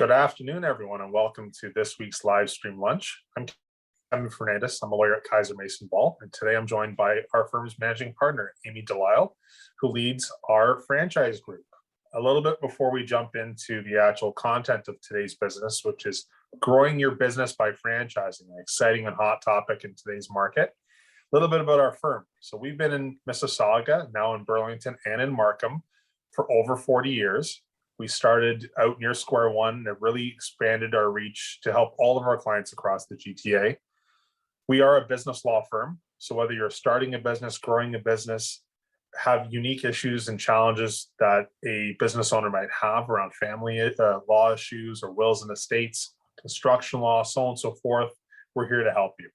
Good afternoon, everyone, and welcome to this week's live stream lunch. I'm Kevin Fernandes. I'm a lawyer at Kaiser Mason Ball, and today I'm joined by our firm's managing partner, Amy Delisle, who leads our franchise group. A little bit before we jump into the actual content of today's business, which is growing your business by franchising, an exciting and hot topic in today's market. A little bit about our firm. So we've been in Mississauga, now in Burlington and in Markham for over 40 years. We started out near square one and have really expanded our reach to help all of our clients across the GTA. We are a business law firm. So whether you're starting a business, growing a business, have unique issues and challenges that a business owner might have around family law issues or wills and estates, construction law, so on and so forth, we're here to help you.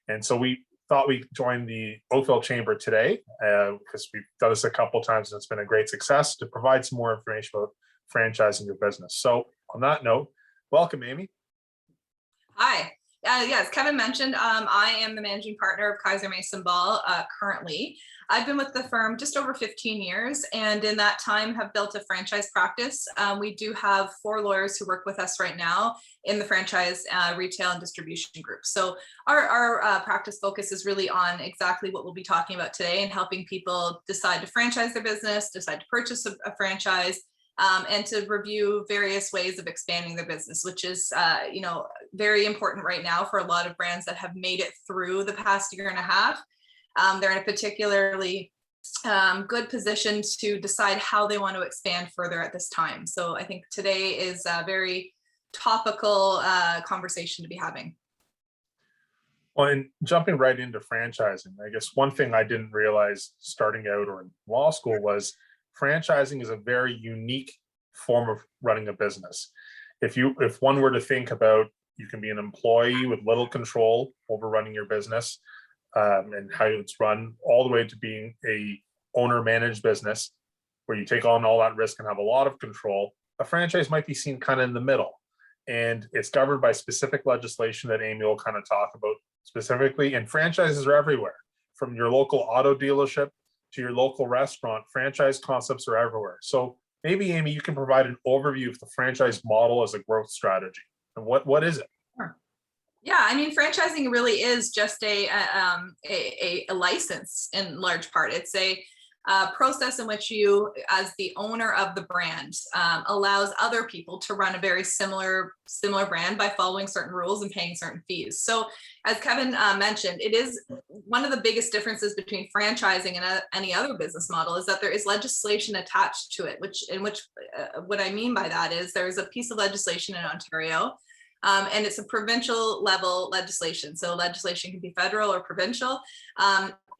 And so we thought we'd join the Oakville Chamber today because we've done this a couple of times and it's been a great success to provide some more information about franchising your business. So on that note, welcome, Amy. Hi. Yes, Kevin mentioned, I am the managing partner of Kaiser Mason Ball currently. I've been with the firm just over 15 years, and in that time have built a franchise practice. We do have 4 lawyers who work with us right now in the franchise retail and distribution group. So our practice focus is really on exactly what we'll be talking about today and helping people decide to franchise their business, decide to purchase a franchise, and to review various ways of expanding their business, which is, very important right now for a lot of brands that have made it through the past year and a half. They're in a particularly good position to decide how they want to expand further at this time. So I think today is a very topical conversation to be having. Well, and jumping right into franchising, I guess one thing I didn't realize starting out or in law school was franchising is a very unique form of running a business. If one were to think about, you can be an employee with little control over running your business and how it's run, all the way to being a owner-managed business where you take on all that risk and have a lot of control. A franchise might be seen kind of in the middle, and it's governed by specific legislation that Amy will kind of talk about specifically. And franchises are everywhere, from your local auto dealership to your local restaurant. Franchise concepts are everywhere. So maybe, Amy, you can provide an overview of the franchise model as a growth strategy. And what is it? Sure. Yeah, I mean, franchising really is just a license in large part. It's a process in which you, as the owner of the brand, allows other people to run a very similar brand by following certain rules and paying certain fees. So as Kevin mentioned, it is one of the biggest differences between franchising and any other business model is that there is legislation attached to it, what I mean by that is there's a piece of legislation in Ontario, and it's a provincial level legislation. So legislation can be federal or provincial.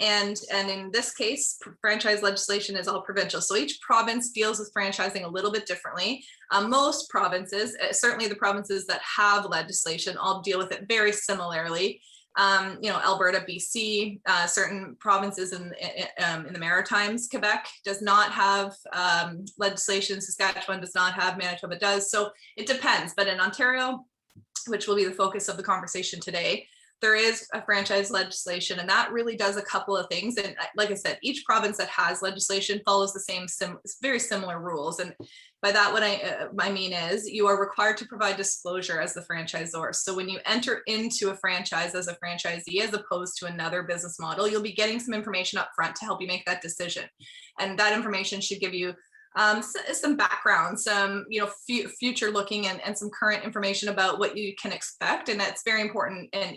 And in this case, franchise legislation is all provincial. So each province deals with franchising a little bit differently. Most provinces, certainly the provinces that have legislation, all deal with it very similarly. Alberta, BC, certain provinces in the Maritimes, Quebec does not have legislation. Saskatchewan does not have. Manitoba does. So it depends. But in Ontario, which will be the focus of the conversation today, there is a franchise legislation, and that really does a couple of things. And like I said, each province that has legislation follows the same very similar rules. And by that, what I mean is you are required to provide disclosure as the franchisor. So when you enter into a franchise as a franchisee, as opposed to another business model, you'll be getting some information up front to help you make that decision. And that information should give you some background, some future looking and some current information about what you can expect, and that's very important. And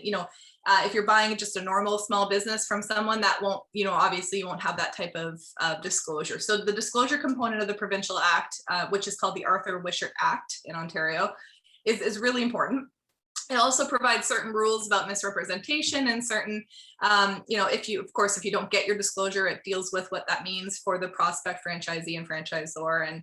if you're buying just a normal small business from someone, that won't, obviously you won't have that type of disclosure. So the disclosure component of the Provincial Act, which is called the Arthur Wishart Act in Ontario, is really important. It also provides certain rules about misrepresentation and certain, if you don't get your disclosure, it deals with what that means for the prospect franchisee and franchisor. And,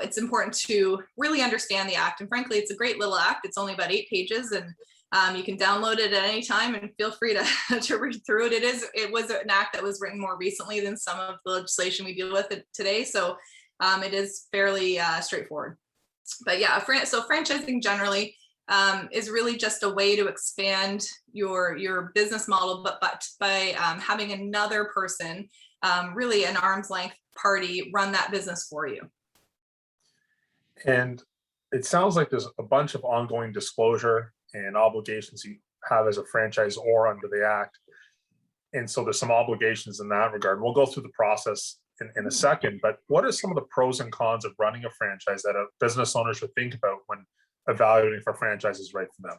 it's important to really understand the act. And frankly, it's a great little act. It's only about 8 pages, and you can download it at any time and feel free to read through it. It was an act that was written more recently than some of the legislation we deal with today. So it is fairly straightforward. But yeah, so franchising generally is really just a way to expand your business model, but by having another person, really an arm's length party, run that business for you. And it sounds like there's a bunch of ongoing disclosure and obligations you have as a franchisor under the act. And so there's some obligations in that regard. We'll go through the process in a second, but what are some of the pros and cons of running a franchise that a business owner should think about when evaluating if a franchise is right for them?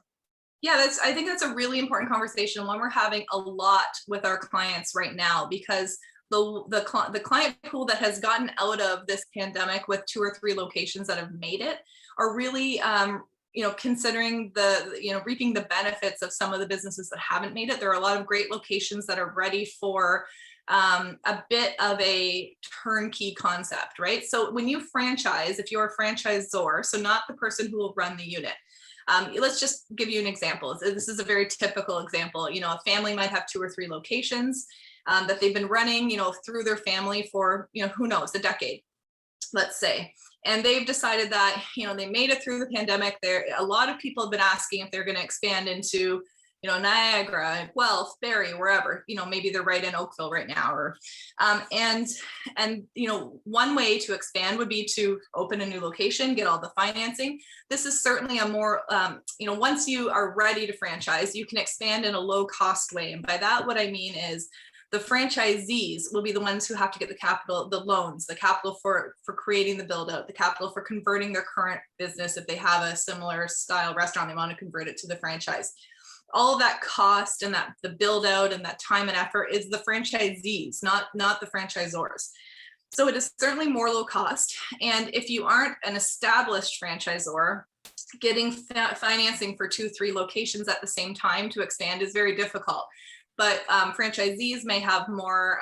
Yeah, I think that's a really important conversation, one we're having a lot with our clients right now, because the client pool that has gotten out of this pandemic with 2 or 3 locations that have made it are really considering reaping the benefits of some of the businesses that haven't made it. There are a lot of great locations that are ready for a bit of a turnkey concept, right? So when you franchise, if you're a franchisor, so not the person who will run the unit, let's just give you an example. This is a very typical example. A family might have 2 or 3 locations that they've been running, through their family for, who knows, a decade, let's say. And they've decided that, they made it through the pandemic. A lot of people have been asking if they're going to expand into, Niagara, Guelph, Barrie, wherever, maybe they're right in Oakville right now, or, one way to expand would be to open a new location, get all the financing. This is certainly a more, once you are ready to franchise, you can expand in a low cost way. And by that, what I mean is the franchisees will be the ones who have to get the capital, the loans, the capital for creating the build out, the capital for converting their current business. If they have a similar style restaurant, they want to convert it to the franchise. All of that cost and that the build out and that time and effort is the franchisees, not the franchisors. So it is certainly more low cost. And if you aren't an established franchisor, getting financing for 2, 3 locations at the same time to expand is very difficult. But franchisees may have more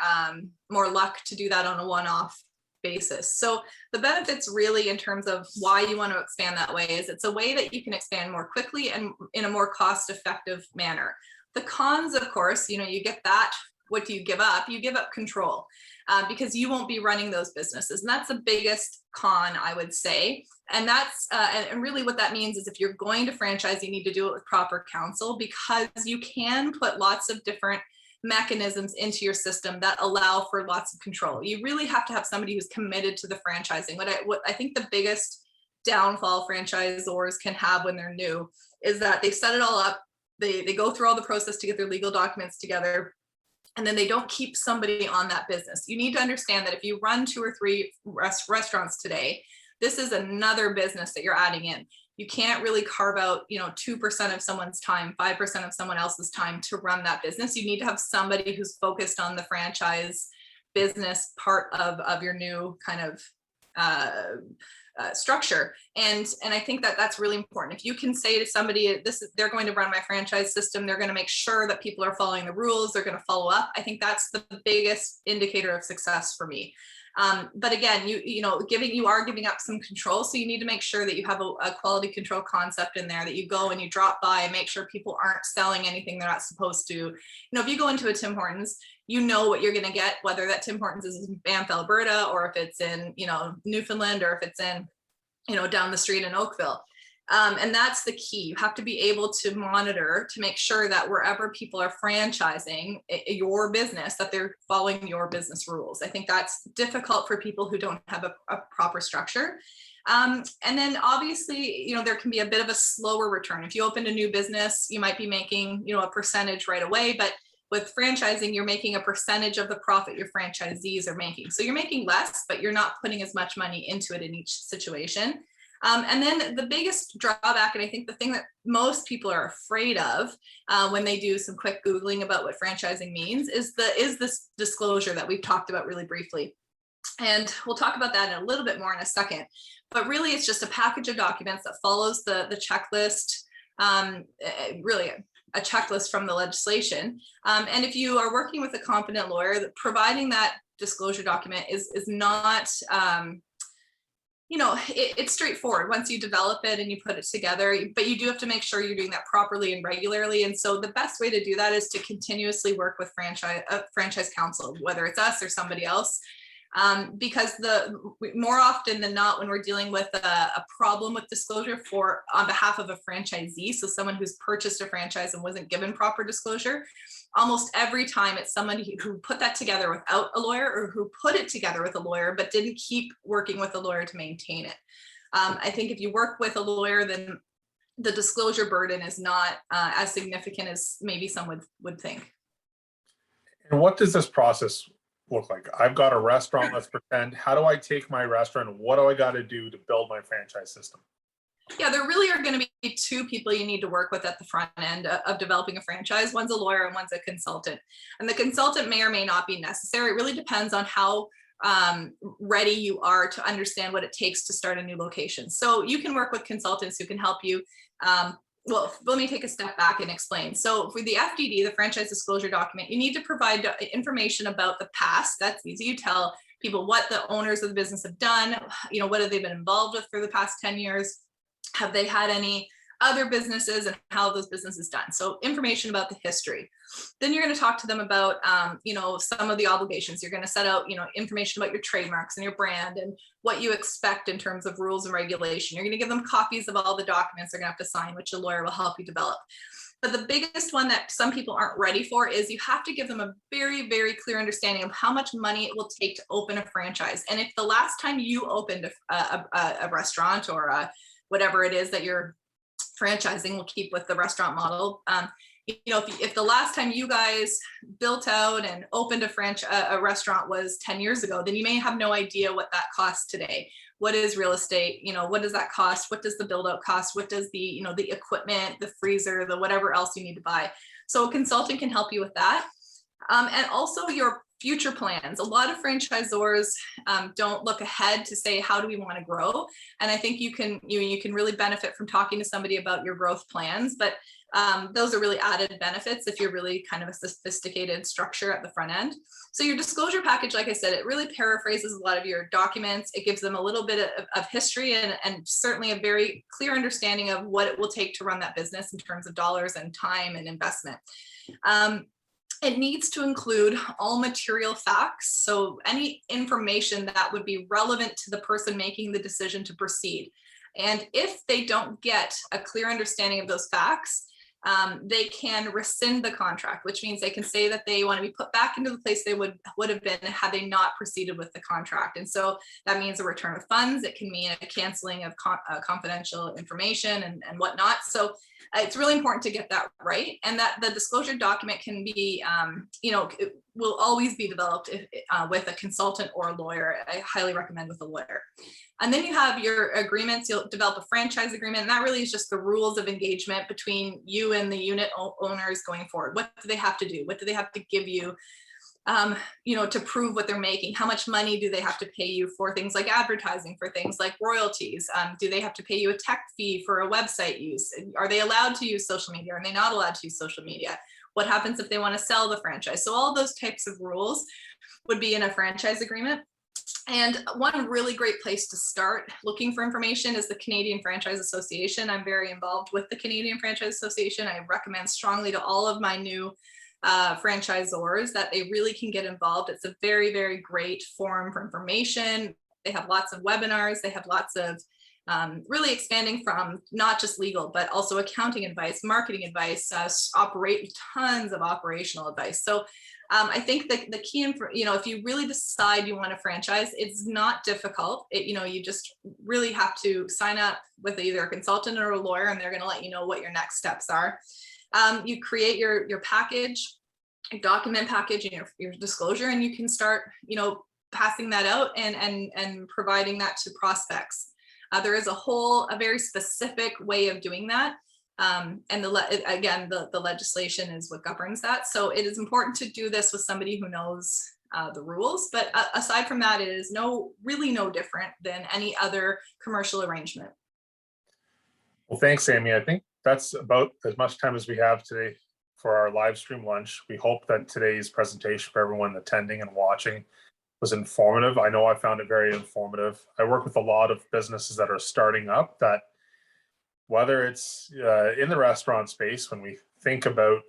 luck to do that on a one-off basis. So the benefits really in terms of why you want to expand that way is it's a way that you can expand more quickly and in a more cost-effective manner. The cons, of course, you get that. What do you give up? You give up control because you won't be running those businesses. And that's the biggest con, I would say. And that's and really what that means is if you're going to franchise, you need to do it with proper counsel, because you can put lots of different mechanisms into your system that allow for lots of control. You really have to have somebody who's committed to the franchising. What I think the biggest downfall franchisors can have when they're new is that they set it all up, they go through all the process to get their legal documents together, and then they don't keep somebody on that business. You need to understand that if you run 2 or 3 restaurants today, this is another business that you're adding in. You can't really carve out, 2% of someone's time, 5% of someone else's time to run that business. You need to have somebody who's focused on the franchise business part of your new kind of structure. And I think that that's really important. If you can say to somebody, they're going to run my franchise system, they're going to make sure that people are following the rules, they're going to follow up. I think that's the biggest indicator of success for me. But again, you are giving up some control. So you need to make sure that you have a quality control concept in there, that you go and you drop by and make sure people aren't selling anything they're not supposed to. If you go into a Tim Hortons, you know what you're going to get, whether that Tim Hortons is in Banff, Alberta, or if it's in, Newfoundland, or if it's in, down the street in Oakville. And that's the key. You have to be able to monitor to make sure that wherever people are franchising your business, that they're following your business rules. I think that's difficult for people who don't have a proper structure. And then obviously, there can be a bit of a slower return. If you opened a new business, you might be making, a percentage right away, but with franchising, you're making a percentage of the profit your franchisees are making. So you're making less, but you're not putting as much money into it in each situation. And then the biggest drawback, and I think the thing that most people are afraid of when they do some quick Googling about what franchising means is this disclosure that we've talked about really briefly. And we'll talk about that in a little bit more in a second. But really, it's just a package of documents that follows the checklist, really a checklist from the legislation. And if you are working with a competent lawyer, providing that disclosure document is not... it's straightforward once you develop it and you put it together, but you do have to make sure you're doing that properly and regularly. And so the best way to do that is to continuously work with franchise counsel, whether it's us or somebody else. Because more often than not, when we're dealing with a problem with disclosure on behalf of a franchisee, so someone who's purchased a franchise and wasn't given proper disclosure, almost every time it's somebody who put that together without a lawyer, or who put it together with a lawyer but didn't keep working with a lawyer to maintain it. I think if you work with a lawyer, then the disclosure burden is not as significant as maybe some would think. And what does this process look like? I've got a restaurant, let's pretend. How do I take my restaurant? What do I got to do to build my franchise system? Yeah, there really are going to be two people you need to work with at the front end of developing a franchise. One's a lawyer and one's a consultant. And the consultant may or may not be necessary. It really depends on how ready you are to understand what it takes to start a new location. So you can work with consultants who can help you. Well, let me take a step back and explain. So for the FDD, the franchise disclosure document, you need to provide information about the past. That's easy. You tell people what the owners of the business have done, what have they been involved with for the past 10 years? Have they had any other businesses and how those businesses done? So information about the history. Then you're going to talk to them about, some of the obligations. You're going to set out, information about your trademarks and your brand and what you expect in terms of rules and regulation. You're going to give them copies of all the documents they're going to have to sign, which a lawyer will help you develop. But the biggest one that some people aren't ready for is you have to give them a very, very clear understanding of how much money it will take to open a franchise. And if the last time you opened a restaurant or whatever it is that you're franchising, we'll keep with the restaurant model. If the last time you guys built out and opened a restaurant was 10 years ago, then you may have no idea what that costs today. What is real estate? What does that cost? What does the build out cost? What does the equipment, the freezer, the whatever else you need to buy? So a consultant can help you with that. And also your future plans. A lot of franchisors don't look ahead to say, how do we want to grow? And I think you can really benefit from talking to somebody about your growth plans, but those are really added benefits if you're really kind of a sophisticated structure at the front end. So your disclosure package, like I said, it really paraphrases a lot of your documents. It gives them a little bit of history and certainly a very clear understanding of what it will take to run that business in terms of dollars and time and investment. It needs to include all material facts. So any information that would be relevant to the person making the decision to proceed. And if they don't get a clear understanding of those facts, they can rescind the contract, which means they can say that they want to be put back into the place they would have been had they not proceeded with the contract. And so that means a return of funds. It can mean a canceling of confidential information and whatnot. So it's really important to get that right. And that the disclosure document can be, it will always be developed with a consultant or a lawyer. I highly recommend with a lawyer. And then you have your agreements. You'll develop a franchise agreement. And that really is just the rules of engagement between you and the unit owners going forward. What do they have to do? What do they have to give you, to prove what they're making? How much money do they have to pay you for things like advertising, for things like royalties? Do they have to pay you a tech fee for a website use? Are they allowed to use social media? Are they not allowed to use social media? What happens if they want to sell the franchise? So all those types of rules would be in a franchise agreement. And one really great place to start looking for information is the Canadian Franchise Association. I'm very involved with the Canadian Franchise Association. I recommend strongly to all of my new franchisors that they really can get involved. It's a very, very great forum for information. They have lots of webinars. They have lots of really expanding from not just legal, but also accounting advice, marketing advice, tons of operational advice. So I think the key, if you really decide you want to franchise, it's not difficult. You just really have to sign up with either a consultant or a lawyer, and they're going to let you know what your next steps are. You create your package, your document package, and your disclosure, and you can start, passing that out and providing that to prospects. There is a very specific way of doing that. And the legislation is what governs that. So it is important to do this with somebody who knows the rules. But aside from that, it is really no different than any other commercial arrangement. Well, thanks, Amy. I think that's about as much time as we have today for our live stream lunch. We hope that today's presentation for everyone attending and watching was informative. I know I found it very informative. I work with a lot of businesses that are starting up, that whether it's in the restaurant space, when we think about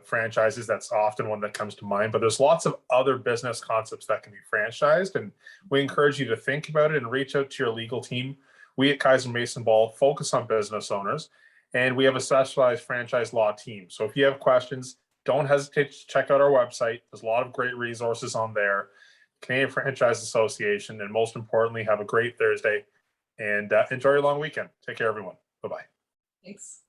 franchises, that's often one that comes to mind, but there's lots of other business concepts that can be franchised. And we encourage you to think about it and reach out to your legal team. We at Kaiser Mason Ball focus on business owners, and we have a specialized franchise law team. So if you have questions, don't hesitate to check out our website. There's a lot of great resources on there. Canadian Franchise Association, and most importantly, have a great Thursday. and enjoy your long weekend. Take care, everyone. Bye-bye. Thanks.